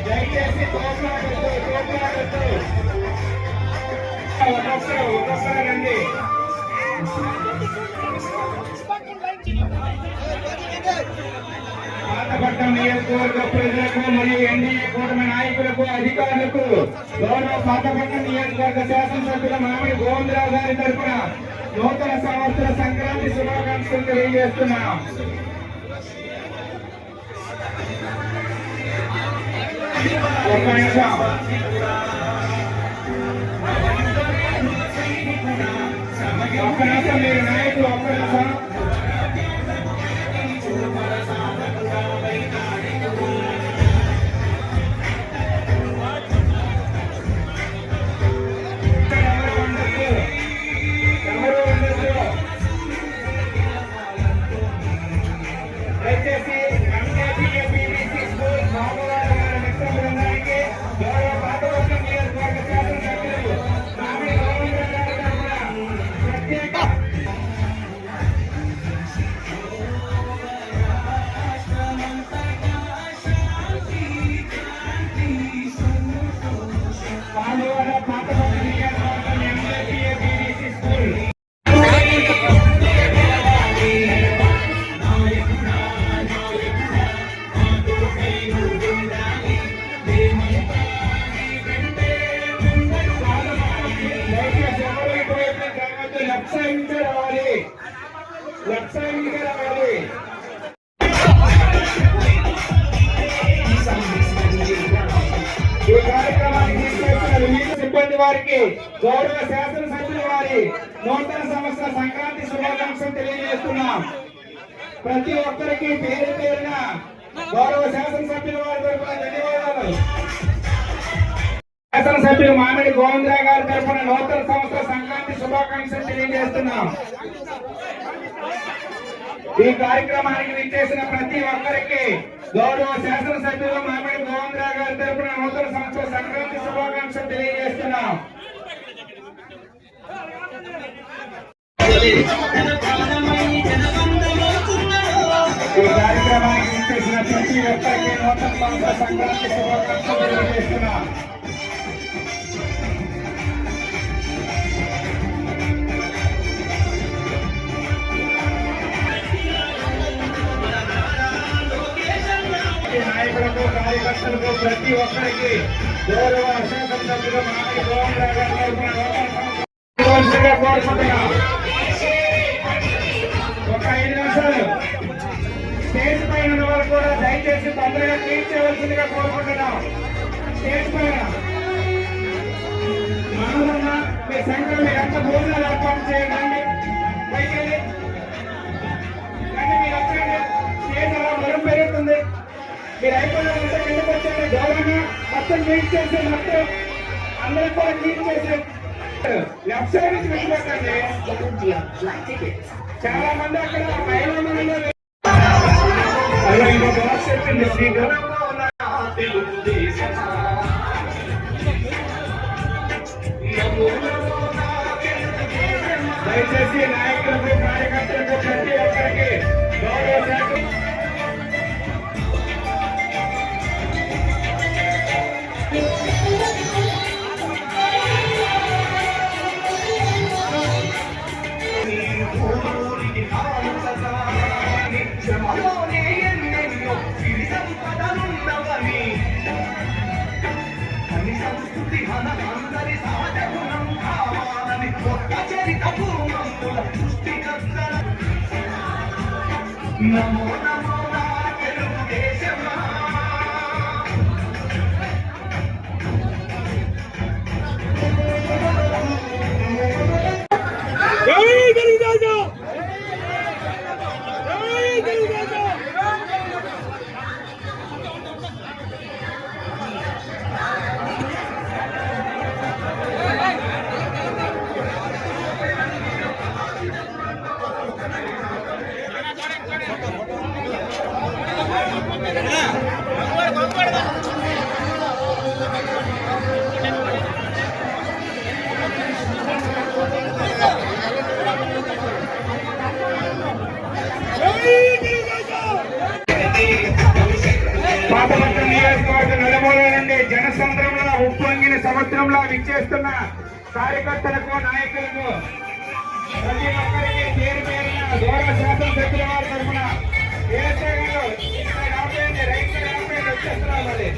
దయచేసి ఒక్కొక్కరండి. పాతపట్నం నియోజకవర్గ ప్రజలకు మరియు ఎన్డీఏ కూటమి నాయకులకు, అధికారులకు గౌరవ పాతపట్నం నియోజకవర్గ శాసనసభ్యుల మామిడి గోవిందరావు గారి తరఫున నూతన సంవత్సర సంక్రాంతి శుభాకాంక్షలు తెలియజేస్తున్నాం. ఒక్క నిమిషం. మీరు నాయకులు ఒక్క నిమిషం. దయచేసి సిబ్బంది వారికి, గౌరవ శాసనసభ్యుల వారి నూతన సంవత్సర సంక్రాంతి శుభాకాంక్షలు తెలియజేస్తున్నాం. ప్రతి ఒక్కరికి పేరు పేరున గౌరవ శాసనసభ్యుల వారి తరఫున ధన్యవాదాలు. శాసనసభ్యులు మామిడి గోవిందరావు గారి తరఫున నూతన సంవత్సర సంక్రాంతి శుభాకాంక్షలు తెలియజేస్తున్నాం. ఈ కార్యక్రమానికి విచ్చేసిన ప్రతి ఒక్కరికి గౌరవ శాసనసభ్యులు మామిడి గోవిందరావు గారి తరఫున నూతన సంవత్సర సంక్రాంతి శుభాకాంక్షలు తెలియజేస్తున్నాం. ఈ కార్యక్రమానికి విచ్చేసిన ప్రతి ఒక్కరికి నూతన సంవత్సర సంక్రాంతి శుభాకాంక్షలు తెలియజేస్తున్నాం. నాయకులకు, కార్యకర్తలకు, ప్రతి ఒక్కరికి గౌరవ శాసనసభ్యులు మామిడి గోవిందరావు గారి తరఫున కోరుకుంటున్నాం. ఒక 5 నిమిషాలు స్టేజ్ పైన ఉన్న వారు కూడా దయచేసి తొందరగా క్లీన్ చేయవలసిందిగా కోరుకుంటున్నాం. స్టేజ్ పైన మనమన్నా మీ సంఘం మీరు ఎంత భోజనాలు ఏర్పాటు చేయండి. పైకెళ్ళి కానీ మీరు వచ్చండి. స్టేజ్ అలా బలం పెరుగుతుంది. మీరు అయిపోయిన కిందకి వచ్చండి. గౌరవంగా మొత్తం క్లీన్ చేసి మొత్తం అందరికి కూడా క్లీన్ చేసి లెఫ్ట్ సైడ్ నుంచి వెళ్ళిపోకండి. చాలా మంది అక్కడ మహిళలు చెప్పింది శ్రీగా దయచేసి నాయకులకు, కార్యకర్తలకు, ప్రతి ఒక్కరికి గౌరవ శాఖ నమో నమో తెలుగుదేశమా. జై తెలుగుదేశం, జై తెలుగుదేశం. ఉప్పొంగిన సముద్రంలో విచ్చేస్తున్న కార్యకర్తలకు నాయకులకు ప్రతి ఒక్కరికి పేరు పేరున గౌరవ శాసనసభ్యుల వారి తరఫున రైతు వచ్చేస్తున్నారు మరి.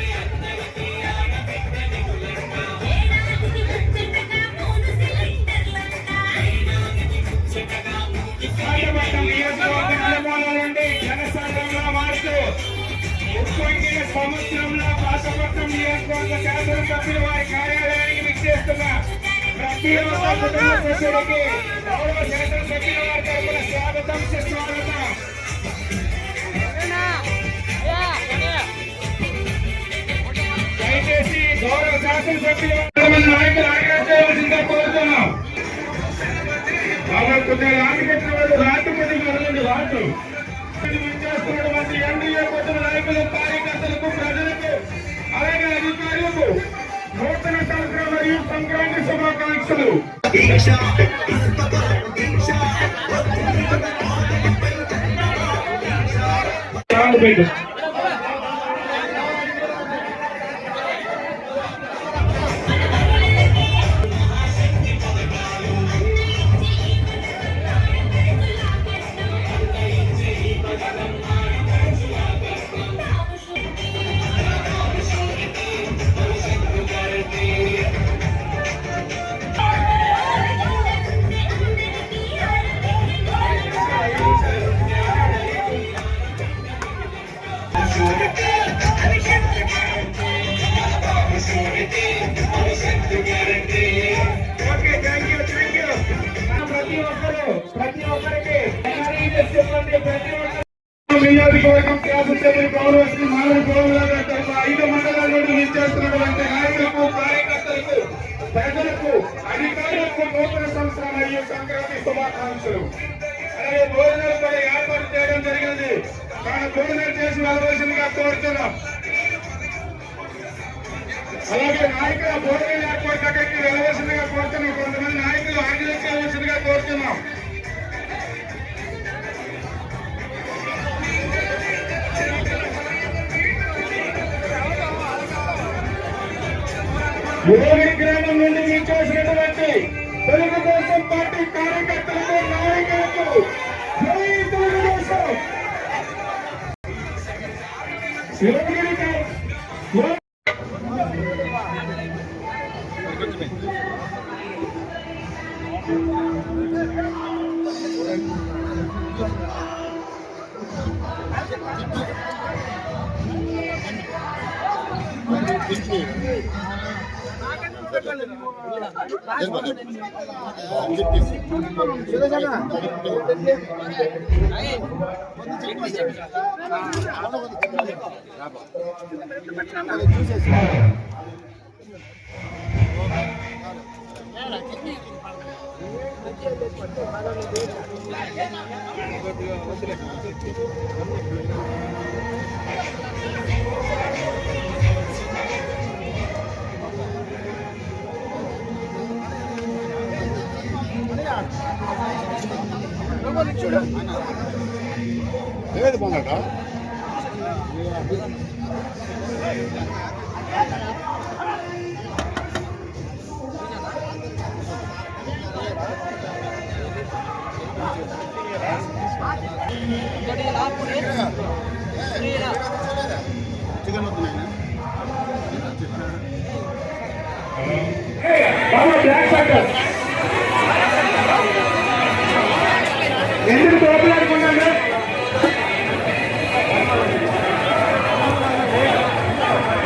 ఉప్పొంగిన సముద్రంలో పాతపట్నం నియోజకవర్గ శాసనసభ్యుల వారి కార్యాలయానికి విచ్చేస్తున్న ప్రతి ఒక్క కుటుంబ సభ్యుడికి గౌరవ శాసనసభ్యుల వారి తరఫున స్వాగతం సుస్వాగతం. దయచేసి గౌరవ శాసనసభ్యుల నాయకులు ఆగ్రహించవలసిందిగా కోరుతున్నాం. బాబా కొద్దిగా ఆగిపెట్టిన వాళ్ళు రాత్రి కొద్దిగా వదలండి. రాత్రు చేస్తున్నటువంటి ఎన్డీఏ కూటమి నాయకులు, కార్యకర్తలకు, ప్రజలకు, అలాగే అధికారులకు నూతన సంవత్సరం మరియు సంక్రాంతి శుభాకాంక్షలు. నియోజకవర్గం శాసనసభ్యులు గౌరవశ్రీ మానవ గౌరవ 5 మండలాల్లో నిర్చేస్తున్నటువంటి నాయకులకు, కార్యకర్తలకు, ప్రజలకు, అధికారులకు నూతన సంవత్సరం మరియు సంక్రాంతి శుభాకాంక్షలు. అలాగే భోజనాలు కూడా ఏర్పాటు చేయడం జరిగింది. కానీ భోజనాలు చేసి వెళ్ళవలసిందిగా కోరుతున్నాం. అలాగే నాయకుల భోజనం ఏర్పాటు అక్కడికి వెళ్ళవలసిందిగా కోరుతున్నాం. కొంతమంది నాయకులు ఆగ్రహించవలసిందిగా కోరుతున్నాం. భూమి గ్రామం నుండి విచ్చేసినటువంటి తెలుగుదేశం పార్టీ కార్యకర్తలకు, నాయకులకు జై తెలుగుదేశం. ఏది పొందట చికెన్ ఎందుకు తోపులాడుకున్నాను?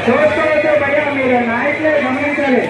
చూసుకోవచ్చు భయ్యా, మీరు నాయకులే గమనించాలి.